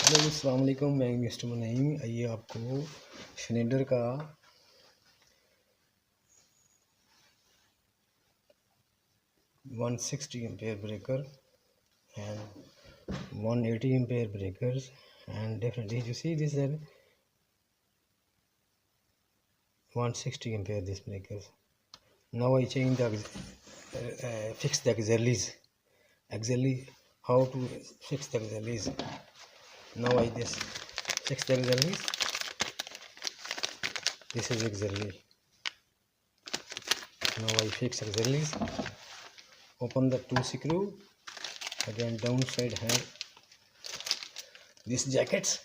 Hello अस्सलाम वालेकुम, मैं मिस्टर मुनईम। आइए आपको श्नेडर का 160 ampere breaker and 180 ampere breakers and definitely you see this is 160 ampere this breakers. Now I change the fix the auxiliaries. How to fix the auxiliaries. Now I just fix the auxiliaries. This is auxiliary. Now I fix auxiliaries. Open the two screw. Again downside have these jackets.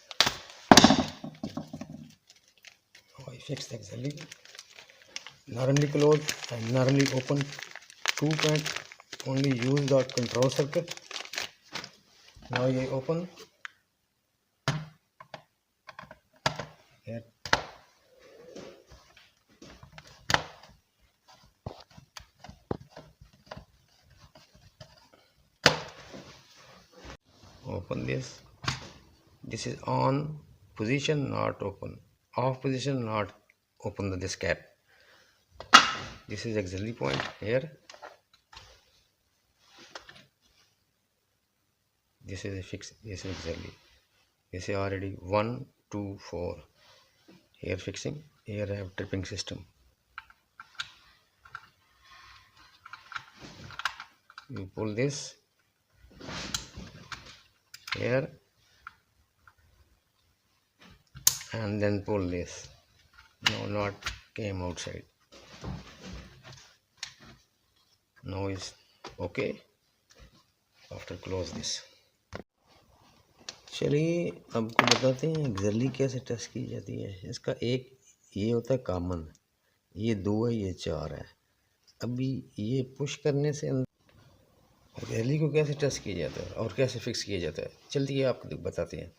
Now I fix the auxiliary. Normally close and normally open. Two point only use the control circuit. Now I open here. Open this. This is on position, not open. Off position, not open this cap. This is auxiliary point here. This is a fix. This is auxiliary. This is already 1, 2, 4. Here fixing. Here I have tripping system. You pull this here and then pull this. No, not came outside. Now is okay. After close this. चलिए आपको बताते हैं exactly कैसे test की जाती है। इसका एक ये होता है कॉमन, ये 2 है, ये 4 है। अभी ये पुश करने से एग्जैक्टली को कैसे टेस्ट किया जाता है और कैसे फिक्स किया जाता है, चलिए आपको बताते हैं।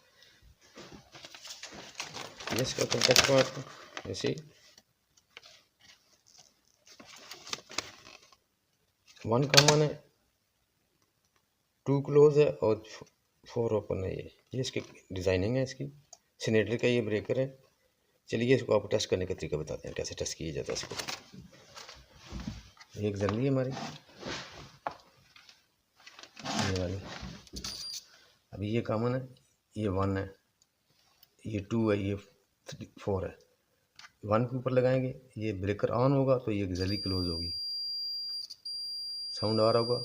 इसका कॉन्टैक्ट पार्ट जैसे 1 कॉमन है, 2 क्लोज है और 4 ओपन है। ये इसकी डिज़ाइनिंग है। इसकी स्नेडर का ये ब्रेकर है। चलिए इसको आपको टेस्ट करने का तरीका बताते हैं, कैसे टेस्ट किया जाता है इसको। एक जल्दी हमारी ये वाली, अभी ये कॉमन है, ये 1 है, ये 2 है, ये 4 है। 1 के ऊपर लगाएंगे, ये ब्रेकर ऑन होगा तो ये जल्दी क्लोज होगी, साउंड आ रहा होगा,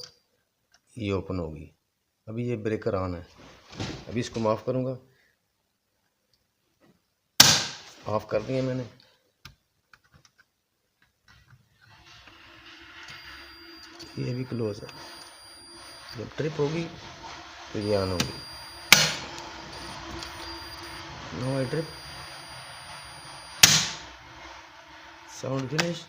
ये ओपन होगी। अभी ये ब्रेकर ऑन है। अभी इसको मैं ऑफ करूँगा। ऑफ कर दिया मैंने। ये भी क्लोज है। जब ट्रिप होगी तो ये ऑन होगी। नो आई ट्रिप, साउंड फिनिश।